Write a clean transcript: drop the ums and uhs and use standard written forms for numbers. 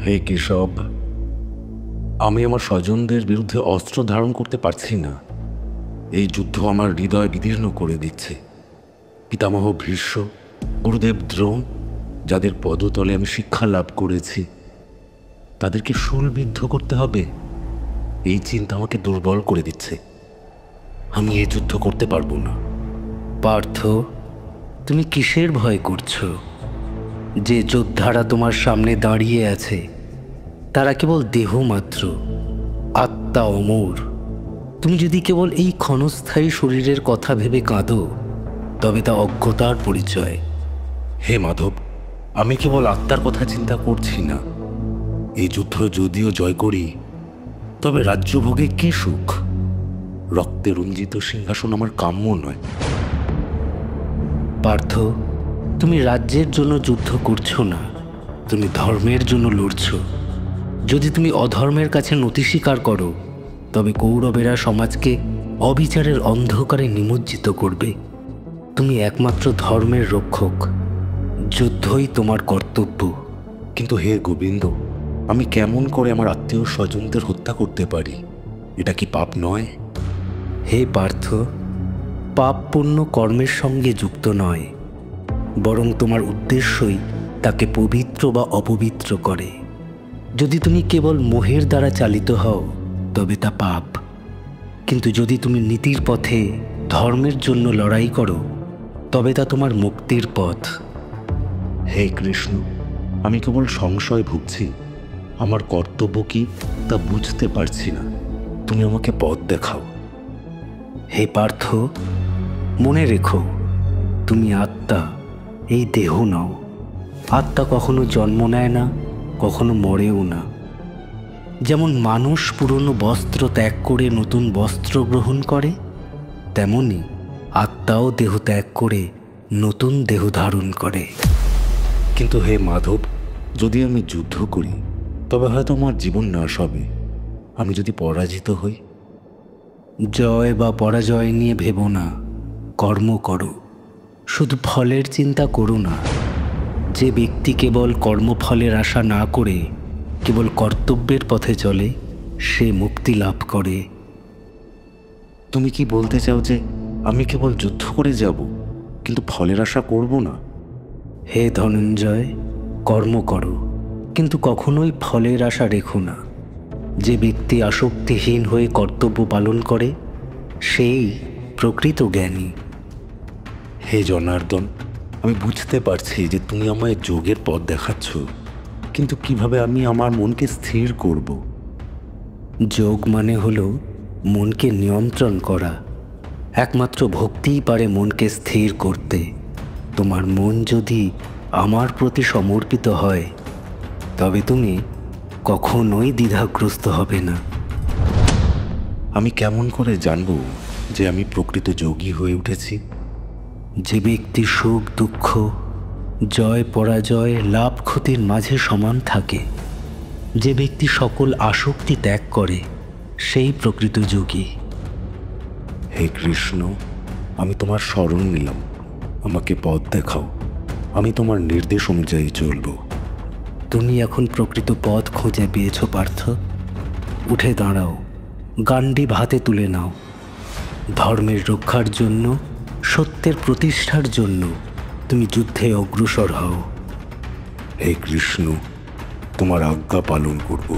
হে কেশব, আমি আমার স্বজনদের বিরুদ্ধে অস্ত্র ধারণ করতে পারছি না। এই যুদ্ধ আমার হৃদয় বিদীর্ণ করে দিচ্ছে। পিতামহ ভীষ্ম, গুরুদেব দ্রোণ, যাদের পদতলে আমি শিক্ষা লাভ করেছি, তাদেরকে শূলবিদ্ধ করতে হবে, এই চিন্তা আমাকে দুর্বল করে দিচ্ছে। আমি এই যুদ্ধ করতে পারবো না। পার্থ, তুমি কিসের ভয় করছো? যে যোদ্ধারা তোমার সামনে দাঁড়িয়ে আছে তারা কেবল দেহ মাত্র, আত্মা অমর। তুমি যদি কেবল এই ক্ষণস্থায়ী শরীরের কথা ভেবে কাঁদো তবে তা অজ্ঞতার পরিচয়। হে মাধব, আমি কেবল আত্মার কথা চিন্তা করছি না। এই যুদ্ধ যদিও জয় করি, তবে রাজ্যভোগে কি সুখ? রক্তে রঞ্জিত সিংহাসন আমার কাম্য নয়। পার্থ, তুমি রাজ্যের জন্য যুদ্ধ করছো না, তুমি ধর্মের জন্য লড়ছো। যদি তুমি অধর্মের কাছে নতি স্বীকার করো তবে কৌরবেরা সমাজকে অবিচারের অন্ধকারে নিমজ্জিত করবে। তুমি একমাত্র ধর্মের রক্ষক, যুদ্ধই তোমার কর্তব্য। কিন্তু হে গোবিন্দ, আমি কেমন করে আমার আত্মীয় স্বজনদের হত্যা করতে পারি? এটা কি পাপ নয়? হে পার্থ, পাপ পুণ্য কর্মের সঙ্গে যুক্ত নয়, বরং তোমার উদ্দেশ্যই তাকে পবিত্র বা অপবিত্র করে। যদি তুমি কেবল মোহের দ্বারা চালিত হও তবে তা পাপ, কিন্তু যদি তুমি নীতির পথে ধর্মের জন্য লড়াই করো তবে তা তোমার মুক্তির পথ। হে কৃষ্ণ, আমি কেবল সংশয় ভুগছি। আমার কর্তব্য কি তা বুঝতে পারছি না। তুমি আমাকে পথ দেখাও। হে পার্থ, মনে রেখো, তুমি আত্মা, এই দেহ নও। আত্মা কখনো জন্ম নেয় না, কখনো মরেও না। যেমন মানুষ পুরনো বস্ত্র ত্যাগ করে নতুন বস্ত্র গ্রহণ করে, তেমনি আত্মাও দেহ ত্যাগ করে নতুন দেহ ধারণ করে। কিন্তু হে মাধব, যদি আমি যুদ্ধ করি তবে হয়তো আমার জীবন নাশ হবে। আমি যদি পরাজিত হই? জয় বা পরাজয় নিয়ে ভেবো না, কর্ম করো। শুধু ফলের চিন্তা করো না। যে ব্যক্তি কেবল কর্মফলের আশা না করে কেবল কর্তব্যের পথে চলে, সে মুক্তি লাভ করে। তুমি কি বলতে চাও যে আমি কেবল যুদ্ধ করে যাব, কিন্তু ফলের আশা করব না? হে ধনঞ্জয়, কর্ম করো, কিন্তু কখনোই ফলের আশা রেখো না। যে ব্যক্তি আসক্তিহীন হয়ে কর্তব্য পালন করে সেই প্রকৃত জ্ঞানী। হে জনার্দন, আমি বুঝতে পারছি যে তুমি আমায় যোগের পথ দেখাচ্ছ, কিন্তু কিভাবে আমি আমার মনকে স্থির করব? যোগ মানে হলো মনকে নিয়ন্ত্রণ করা। একমাত্র ভক্তিই পারে মনকে স্থির করতে। তোমার মন যদি আমার প্রতি সমর্পিত হয় তবে তুমি কখনোই দ্বিধাগ্রস্ত হবে না। আমি কেমন করে জানব যে আমি প্রকৃত যোগী হয়ে উঠেছি? যে ব্যক্তি সুখ দুঃখ, জয় পরাজয়, লাভ ক্ষতির মাঝে সমান থাকে, যে ব্যক্তি সকল আসক্তি ত্যাগ করে, সেই প্রকৃত যোগী। হে কৃষ্ণ, আমি তোমার শরণ নিলাম, আমাকে পথ দেখাও। আমি তোমার নির্দেশ অনুযায়ী চলব। তুমি এখন প্রকৃত পথ খুঁজে পেয়েছ পার্থ। উঠে দাঁড়াও, গান্ডীব হাতে তুলে নাও। ধর্মের রক্ষার জন্য, সত্যের প্রতিষ্ঠার জন্য তুমি যুদ্ধে অগ্রসর হও। হে কৃষ্ণ, তোমার আজ্ঞা পালন করব।